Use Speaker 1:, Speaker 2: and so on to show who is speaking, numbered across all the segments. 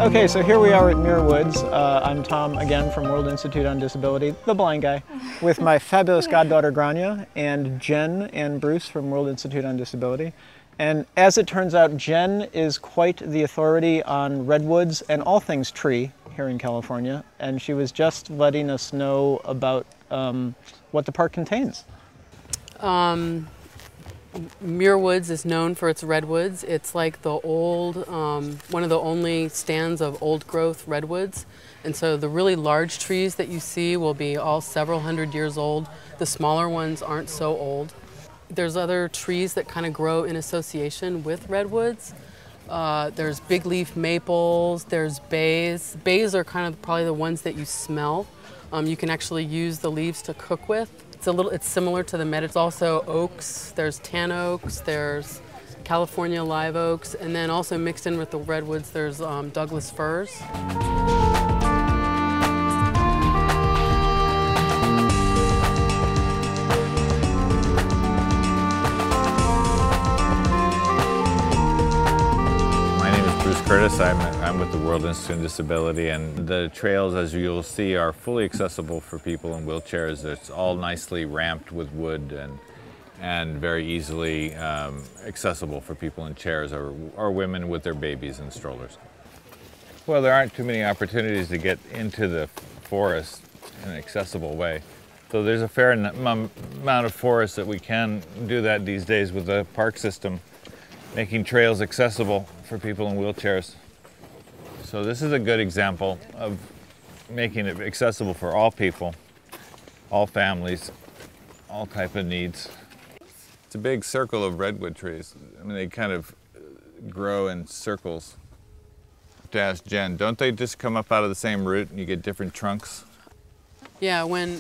Speaker 1: Okay, so here we are at Muir Woods. I'm Tom, again, from World Institute on Disability, the blind guy, with my fabulous goddaughter Grania, and Jen and Bruce from World Institute on Disability. And as it turns out, Jen is quite the authority on redwoods and all things tree here in California, and she was just letting us know about what the park contains.
Speaker 2: Muir Woods is known for its redwoods. It's like the old, one of the only stands of old growth redwoods. And so the really large trees that you see will be all several hundred years old. The smaller ones aren't so old. There's other trees that kind of grow in association with redwoods. There's big leaf maples, there's bays. Bays are kind of probably the ones that you smell. You can actually use the leaves to cook with. It's similar to the med. It's also oaks, there's tan oaks, there's California live oaks, and then also mixed in with the redwoods, there's Douglas firs.
Speaker 3: Curtis. I'm with the World Institute on Disability, and the trails, as you'll see, are fully accessible for people in wheelchairs. It's all nicely ramped with wood and very easily accessible for people in chairs or women with their babies and strollers. Well, there aren't too many opportunities to get into the forest in an accessible way. So there's a fair amount of forest that we can do that these days with the park system, making trails accessible for people in wheelchairs. So this is a good example of making it accessible for all people, all families, all type of needs. It's a big circle of redwood trees. I mean, they kind of grow in circles. To ask Jen, don't they just come up out of the same root and you get different trunks?
Speaker 2: Yeah, when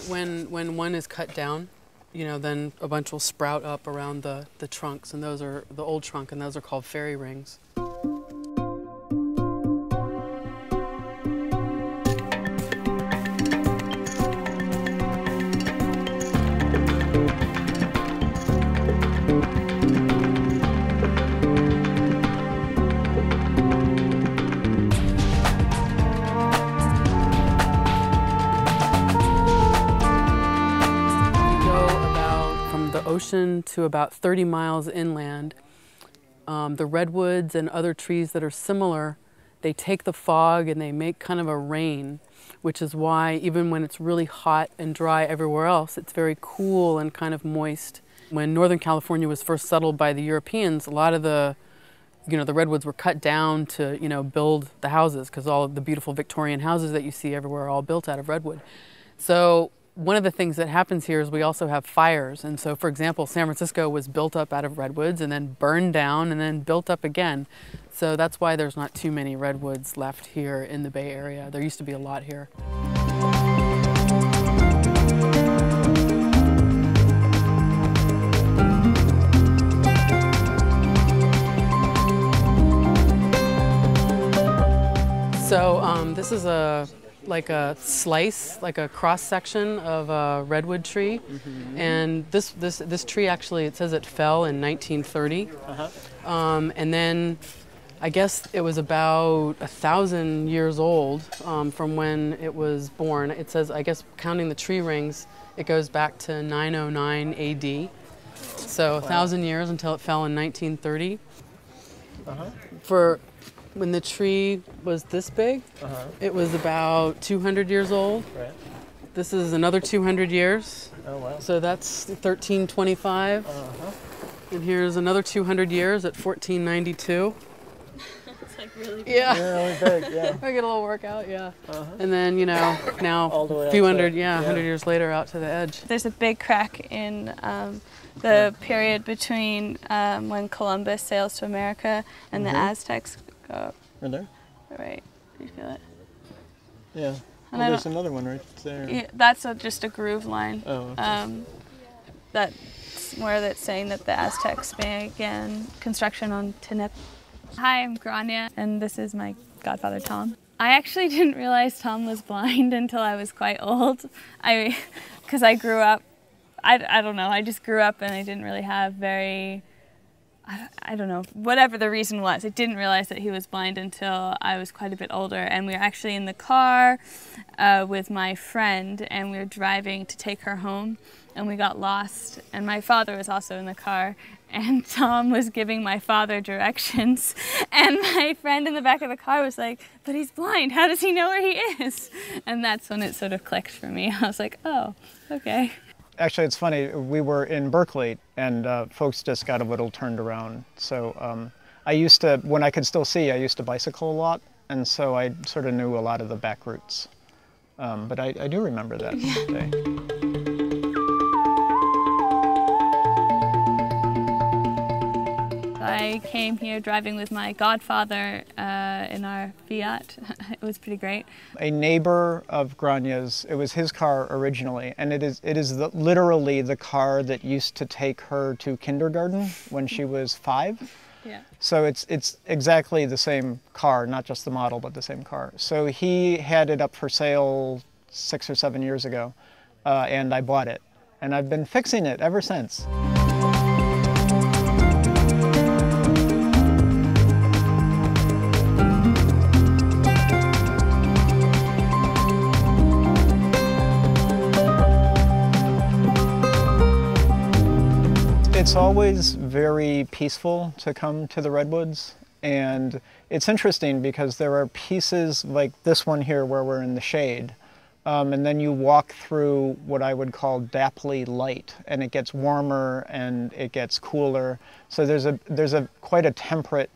Speaker 2: one is cut down, you know, then a bunch will sprout up around the trunks, and those are the old trunk, and those are called fairy rings. Ocean to about 30 miles inland. The redwoods and other trees that are similar, they take the fog and they make kind of a rain, which is why even when it's really hot and dry everywhere else, it's very cool and kind of moist. When Northern California was first settled by the Europeans, a lot of the redwoods were cut down to, build the houses, because all of the beautiful Victorian houses that you see everywhere are all built out of redwood. So one of the things that happens here is we also have fires. And so, for example, San Francisco was built up out of redwoods and then burned down and then built up again. So that's why there's not too many redwoods left here in the Bay Area. There used to be a lot here. So this is like a slice, like a cross section of a redwood tree. Mm-hmm. And this tree actually, it says it fell in 1930. And then I guess it was about 1,000 years old from when it was born. It says, I guess counting the tree rings, it goes back to 909 AD. So 1,000 years until it fell in 1930. When the tree was this big, it was about 200 years old. Right. This is another 200 years. Oh, wow. So that's 1325. And here's another 200 years at 1492. It's like really big. Yeah. Really big, yeah. I get a little workout, yeah. And then, now a few hundred, 100 years later out to the edge.
Speaker 4: There's a big crack in the period between when Columbus sails to America and the Aztecs.
Speaker 1: Right there?
Speaker 4: Right. You feel it?
Speaker 1: Yeah. Well, there's another one right there.
Speaker 4: Yeah, that's just a groove line.
Speaker 1: Oh, okay.
Speaker 4: That's where that's saying that the Aztecs began construction on Tenep. Hi, I'm Grania, and this is my godfather, Tom. I actually didn't realize Tom was blind until I was quite old. Because I grew up, I don't know, I just grew up and I didn't really have very I don't know, whatever the reason was. I didn't realize that he was blind until I was quite a bit older. And we were actually in the car with my friend, and we were driving to take her home, and we got lost. And my father was also in the car, and Tom was giving my father directions. And my friend in the back of the car was like, but he's blind, how does he know where he is? And that's when it sort of clicked for me. I was like, oh, okay.
Speaker 1: Actually, it's funny, we were in Berkeley, and folks just got a little turned around. So I used to, when I could still see, I used to bicycle a lot, and so I sort of knew a lot of the back routes. But I do remember that day.
Speaker 4: I came here driving with my godfather in our Fiat. It was pretty great.
Speaker 1: A neighbor of Grania's, it was his car originally, and it is literally the car that used to take her to kindergarten when she was 5.
Speaker 4: Yeah.
Speaker 1: So it's exactly the same car, not just the model, but the same car. So he had it up for sale 6 or 7 years ago, and I bought it. And I've been fixing it ever since. It's always very peaceful to come to the redwoods, and it's interesting because there are pieces like this one here where we're in the shade, and then you walk through what I would call dappley light, and it gets warmer and it gets cooler. So there's quite a temperate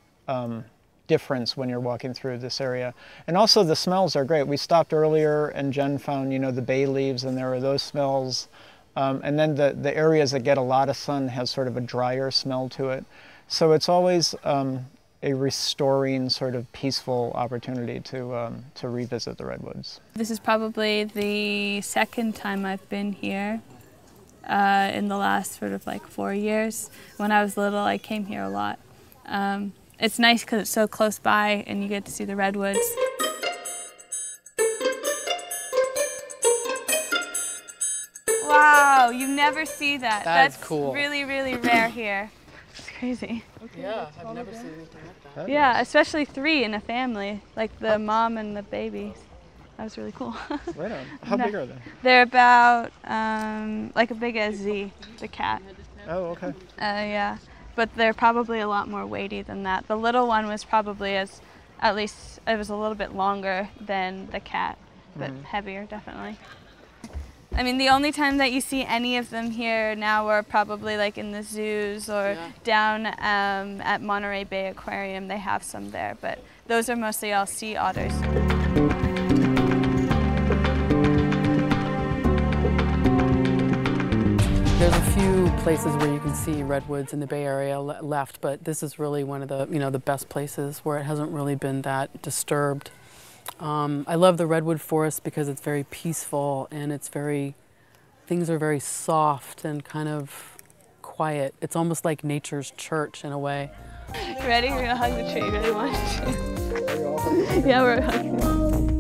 Speaker 1: difference when you're walking through this area. And also the smells are great. We stopped earlier and Jen found, you know, the bay leaves, and there are those smells. And then the areas that get a lot of sun has sort of a drier smell to it. So it's always a restoring, sort of peaceful opportunity to revisit the redwoods.
Speaker 4: This is probably the second time I've been here in the last sort of like 4 years. When I was little, I came here a lot. It's nice because it's so close by and you get to see the redwoods. Wow, you never see that.
Speaker 2: That's cool.
Speaker 4: Really, really rare here. It's crazy.
Speaker 2: Okay, yeah, I've never seen anything like that.
Speaker 4: Yeah, especially 3 in a family, like the mom and the baby. That was really cool.
Speaker 1: Right on. How big are they?
Speaker 4: They're about like as big as Z, the cat.
Speaker 1: Oh, okay.
Speaker 4: Yeah, but they're probably a lot more weighty than that. The little one was probably at least it was a little bit longer than the cat, but heavier definitely. I mean, the only time that you see any of them here now are probably like in the zoos or down at Monterey Bay Aquarium. They have some there, but those are mostly all sea otters.
Speaker 2: There's a few places where you can see redwoods in the Bay Area left, but this is really one of the, you know, the best places where it hasn't really been that disturbed. I love the redwood forest because it's very peaceful and it's things are very soft and kind of quiet. It's almost like nature's church in a way.
Speaker 4: Ready? We're gonna hug the tree. Ready? 1, 2. Yeah, we're hugging.